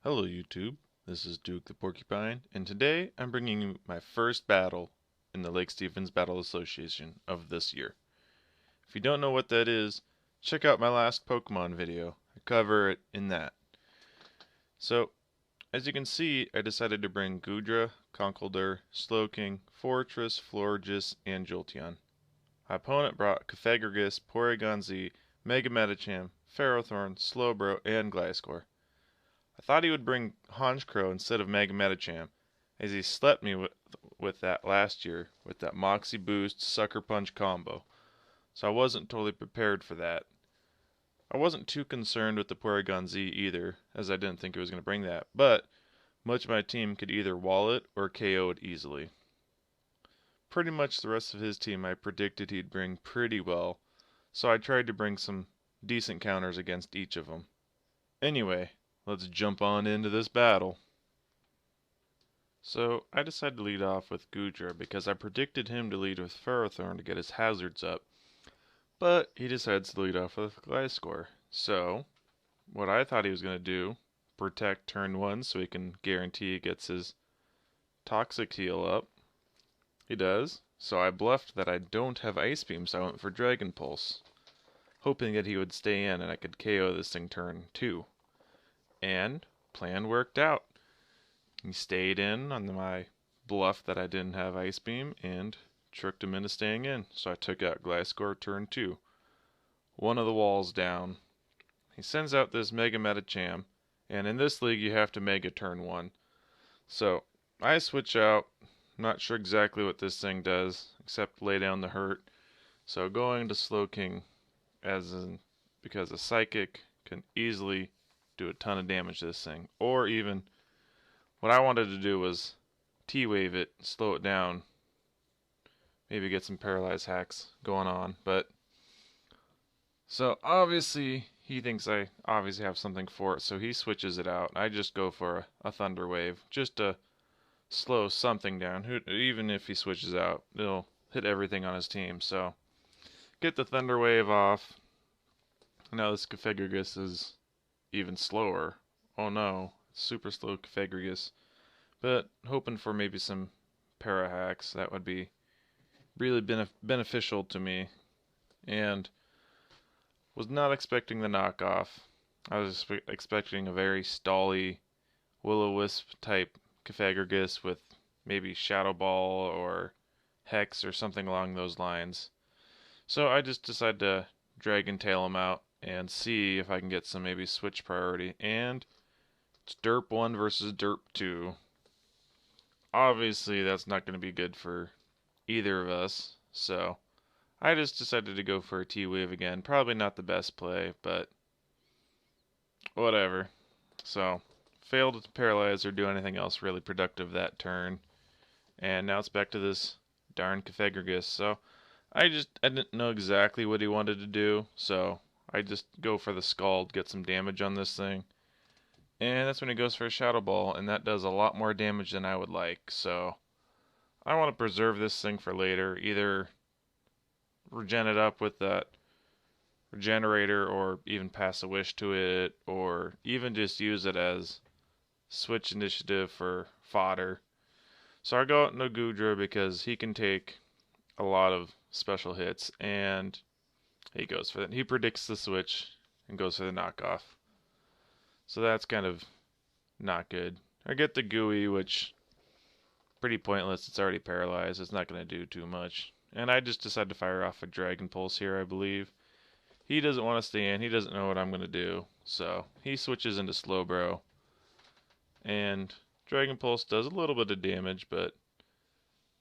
Hello YouTube, this is Duke the Porcupine, and today I'm bringing you my first battle in the Lake Stevens Battle Association of this year. If you don't know what that is, check out my last Pokemon video. I cover it in that. So, as you can see, I decided to bring Goodra, Conkeldurr, Slowking, Fortress, Florges, and Jolteon. My opponent brought Cofagrigus, Porygon Z, Mega Medicham, Ferrothorn, Slowbro, and Gliscor. I thought he would bring Honchkrow instead of Mega Medicham, as he slept me with that last year with that Moxie Boost Sucker Punch combo, so I wasn't totally prepared for that. I wasn't too concerned with the Porygon Z either, as I didn't think it was going to bring that, but much of my team could either wall it or KO it easily. Pretty much the rest of his team I predicted he'd bring pretty well, so I tried to bring some decent counters against each of them. Anyway, let's jump on into this battle. So, I decided to lead off with Goodra because I predicted him to lead with Ferrothorn to get his hazards up. But he decides to lead off with Gliscor. So, what I thought he was going to do, protect turn 1 so he can guarantee he gets his Toxic heal up. He does. So I bluffed that I don't have Ice Beam, so I went for Dragon Pulse, hoping that he would stay in and I could KO this thing turn 2. And plan worked out. He stayed in on my bluff that I didn't have Ice Beam and tricked him into staying in. So I took out Gliscor turn 2. One of the walls down. He sends out this Mega Medicham, and in this league you have to Mega turn 1. So I switch out. Not sure exactly what this thing does, except lay down the hurt. So going to Slowking because a Psychic can easily do a ton of damage to this thing. Or even, what I wanted to do was T-Wave it, slow it down, maybe get some Paralyze hacks going on. But so obviously he thinks I obviously have something for it, so he switches it out. I just go for a Thunder Wave, just to slow something down. Even if he switches out, it'll hit everything on his team. So get the Thunder Wave off. Now this Cofagrigus is even slower. Oh no, it's super slow Cofagrigus. But hoping for maybe some para hacks. That would be really beneficial to me. And was not expecting the knockoff. I was expecting a very stally Will-O-Wisp type Cofagrigus with maybe Shadow Ball or Hex or something along those lines. So I just decided to Dragon Tail him out and see if I can get some maybe switch priority. And it's Derp 1 versus Derp 2. Obviously that's not going to be good for either of us, so I just decided to go for a T-Wave again. Probably not the best play, but whatever. So failed to paralyze or do anything else really productive that turn. And now it's back to this darn Cofagrigus. So I didn't know exactly what he wanted to do, so I just go for the Scald, get some damage on this thing. And that's when he goes for a Shadow Ball, and that does a lot more damage than I would like. So I want to preserve this thing for later. Either regen it up with that Regenerator, or even pass a wish to it, or even just use it as switch initiative for fodder. So I go out into Goodra because he can take a lot of special hits, and he goes for that. He predicts the switch and goes for the knockoff. So that's kind of not good. I get the Gooey, which pretty pointless. It's already paralyzed. It's not going to do too much. And I just decided to fire off a Dragon Pulse here, I believe. He doesn't want to stay in. He doesn't know what I'm going to do. So he switches into Slowbro. And Dragon Pulse does a little bit of damage, but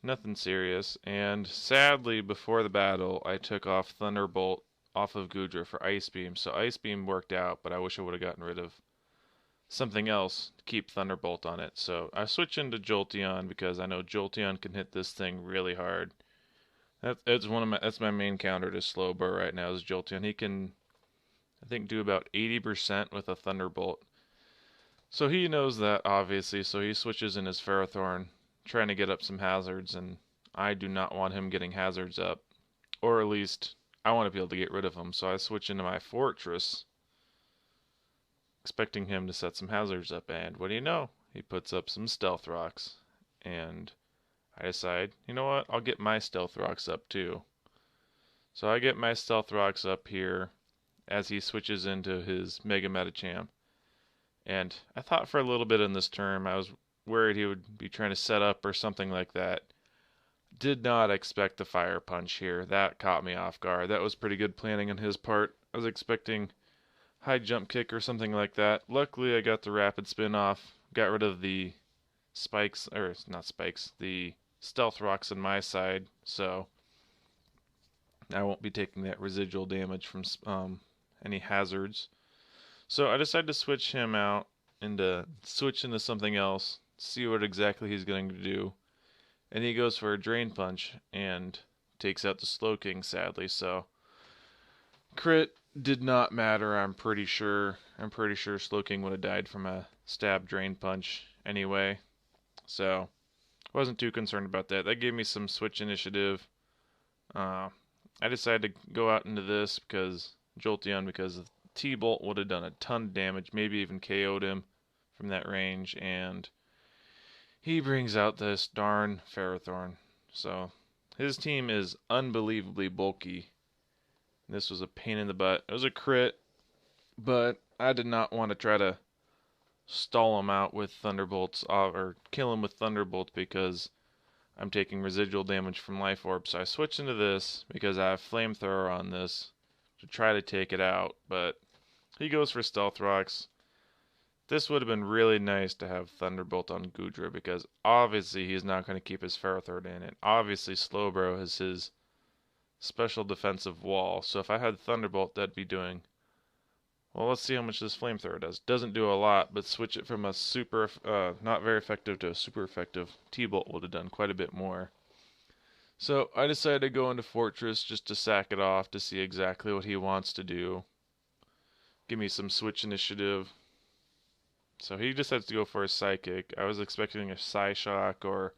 nothing serious. And sadly, before the battle, I took off Thunderbolt off of Goodra for Ice Beam. So Ice Beam worked out, but I wish I would have gotten rid of something else to keep Thunderbolt on it. So I switch into Jolteon because I know Jolteon can hit this thing really hard. That's my main counter to Slowbro right now is Jolteon. He can, I think, do about 80% with a Thunderbolt. So he knows that, obviously, so he switches in his Ferrothorn, trying to get up some hazards, and I do not want him getting hazards up. Or at least, I want to be able to get rid of him, so I switch into my Fortress. expecting him to set some hazards up, and what do you know? He puts up some stealth rocks, and I decide, you know what? I'll get my stealth rocks up too. So I get my stealth rocks up here as he switches into his Mega Metachamp. And I thought for a little bit in this turn, I was worried he would be trying to set up or something like that. Did not expect the Fire Punch here. That caught me off guard. That was pretty good planning on his part. I was expecting high jump kick or something like that. Luckily, I got the rapid spin off, got rid of the spikes, or not spikes, the stealth rocks on my side, so I won't be taking that residual damage from any hazards. So I decided to switch him out switch into something else, see what exactly he's going to do. And he goes for a Drain Punch and takes out the Slow King, sadly. So crit did not matter, I'm pretty sure. I'm pretty sure Slow King would have died from a stab Drain Punch anyway. So wasn't too concerned about that. That gave me some switch initiative. I decided to go out into this because Jolteon, because T-Bolt would have done a ton of damage, maybe even KO'd him from that range, and he brings out this darn Ferrothorn. So his team is unbelievably bulky. This was a pain in the butt. It was a crit, but I did not want to try to stall him out with Thunderbolts or kill him with Thunderbolts because I'm taking residual damage from Life Orb. So I switched into this because I have Flamethrower on this to try to take it out, but he goes for Stealth Rocks. This would have been really nice to have Thunderbolt on Goodra because obviously he's not going to keep his Ferrothorn in, and obviously Slowbro has his special defensive wall. So if I had Thunderbolt, that'd be doing, well, let's see how much this Flamethrower does. Doesn't do a lot, but switch it from a super, not very effective to a super effective T-Bolt would have done quite a bit more. So I decided to go into Fortress just to sack it off to see exactly what he wants to do. Give me some switch initiative. So he decides to go for a Psychic. I was expecting a Psyshock or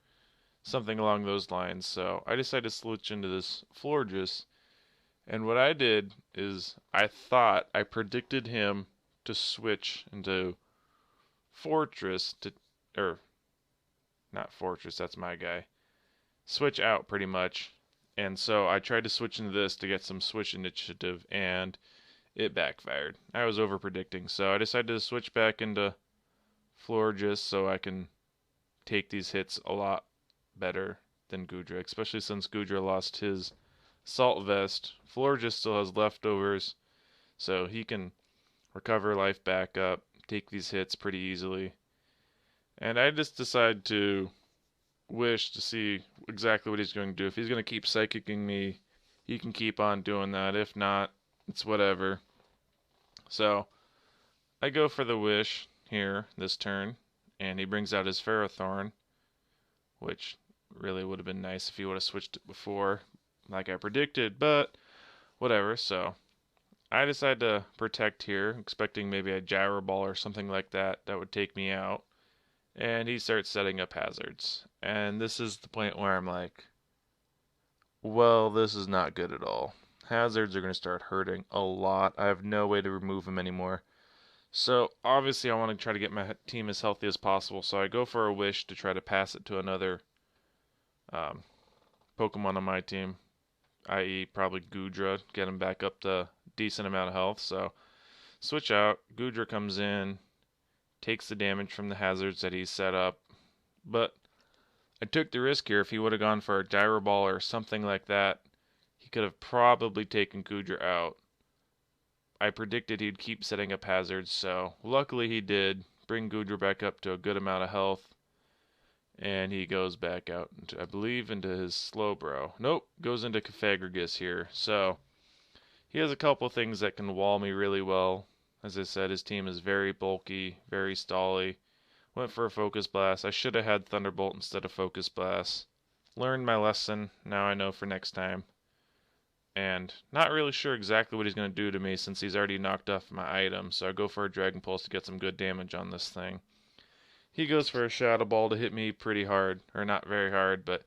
something along those lines. So I decided to switch into this Florges. And what I did is I predicted him to switch into Fortress or not Fortress, that's my guy. Switch out pretty much. And so I tried to switch into this to get some switch initiative, and it backfired. I was over predicting, so I decided to switch back into Florges so I can take these hits a lot better than Goodra, especially since Goodra lost his Salt Vest. Florges still has leftovers, so he can recover life back up, take these hits pretty easily. And I just decided to wish to see exactly what he's going to do. If he's going to keep Psychicking me, he can keep on doing that. If not, it's whatever. So I go for the wish here this turn, and he brings out his Ferrothorn, which really would have been nice if he would have switched it before, like I predicted, but whatever. So I decide to protect here, expecting maybe a Gyro Ball or something like that would take me out. And he starts setting up hazards. And this is the point where I'm like, well, this is not good at all. Hazards are going to start hurting a lot. I have no way to remove them anymore. So obviously I want to try to get my team as healthy as possible. So I go for a wish to try to pass it to another Pokemon on my team, i.e. probably Goodra, get him back up to a decent amount of health. So switch out, Goodra comes in, takes the damage from the hazards that he's set up, but I took the risk here. If he would have gone for a Gyro Ball or something like that, he could have probably taken Goodra out. I predicted he'd keep setting up hazards, so luckily he did, bring Goodra back up to a good amount of health, and he goes back out, I believe, into his Slowbro. Nope, goes into Cofagrigus here, so he has a couple things that can wall me really well. As I said, his team is very bulky, very stally. Went for a Focus Blast. I should have had Thunderbolt instead of Focus Blast. Learned my lesson. Now I know for next time. And not really sure exactly what he's going to do to me since he's already knocked off my item. So I go for a Dragon Pulse to get some good damage on this thing. He goes for a Shadow Ball to hit me pretty hard. Or not very hard, but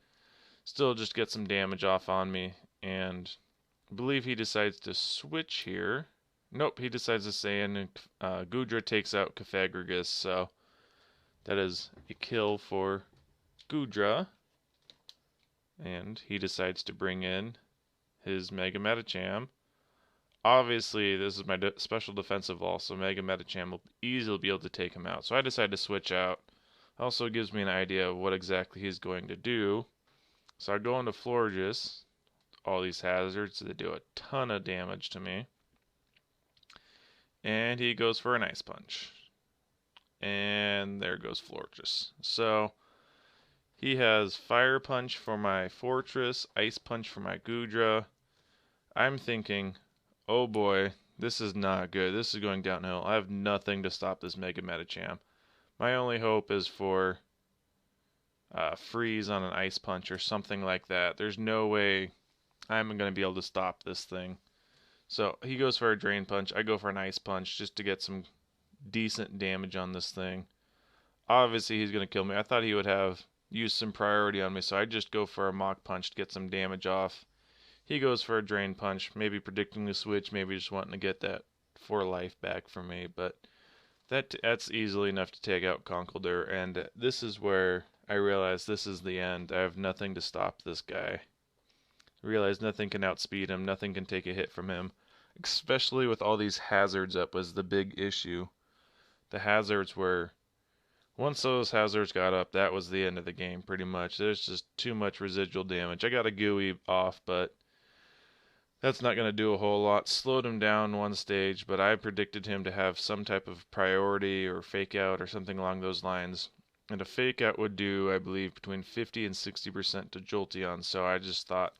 still just get some damage off on me. And I believe he decides to switch here. Nope, he decides to stay in, and Goodra takes out Cafagrigus, so that is a kill for Goodra. And he decides to bring in his Mega Metacham. Obviously, this is my special defensive wall, so Mega Metacham will easily be able to take him out. So I decide to switch out. Also gives me an idea of what exactly he's going to do. So I go into Florges. All these hazards, they do a ton of damage to me. And he goes for an Ice Punch. And there goes Florges. So he has Fire Punch for my Fortress, Ice Punch for my Goodra. I'm thinking, oh boy, this is not good. This is going downhill. I have nothing to stop this Mega Metacham. My only hope is for freeze on an Ice Punch or something like that. There's no way I'm going to be able to stop this thing. So he goes for a Drain Punch. I go for an Ice Punch just to get some decent damage on this thing. Obviously, he's going to kill me. I thought he would have used some priority on me, so I just go for a Mach Punch to get some damage off. He goes for a Drain Punch, maybe predicting the switch, maybe just wanting to get that 4 life back from me, but that's easily enough to take out Conkeldurr, and this is where I realize this is the end. I have nothing to stop this guy. I realize nothing can outspeed him, nothing can take a hit from him, especially with all these hazards up was the big issue. The hazards were, once those hazards got up, that was the end of the game pretty much. There's just too much residual damage. I got a gooey off, but that's not going to do a whole lot. Slowed him down one stage, but I predicted him to have some type of priority or fake out or something along those lines. And a fake out would do, I believe, between 50 and 60% to Jolteon. So I just thought,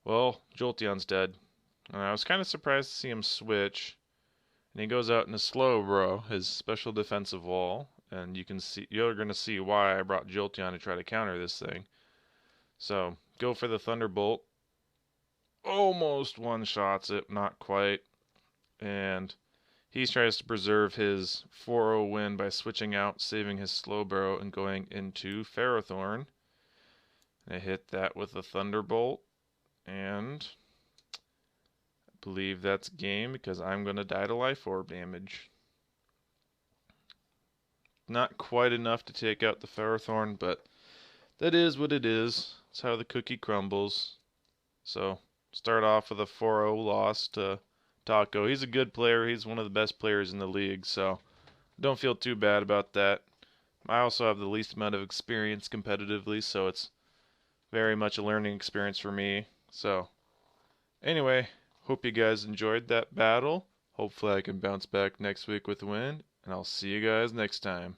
well, Jolteon's dead. And I was kind of surprised to see him switch. And he goes out in a Slowbro, his special defensive wall. And you're going to see why I brought Jolteon to try to counter this thing. So, go for the Thunderbolt. Almost one-shots it, not quite. And he tries to preserve his 4-0 win by switching out, saving his Slowbro, and going into Ferrothorn. And I hit that with a Thunderbolt. And I believe that's game because I'm going to die to Life Orb damage. Not quite enough to take out the Ferrothorn, but that is what it is. It's how the cookie crumbles. So, start off with a 4-0 loss to Taco. He's a good player. He's one of the best players in the league, so don't feel too bad about that. I also have the least amount of experience competitively, so it's very much a learning experience for me. So, anyway, hope you guys enjoyed that battle. Hopefully I can bounce back next week with a win, and I'll see you guys next time.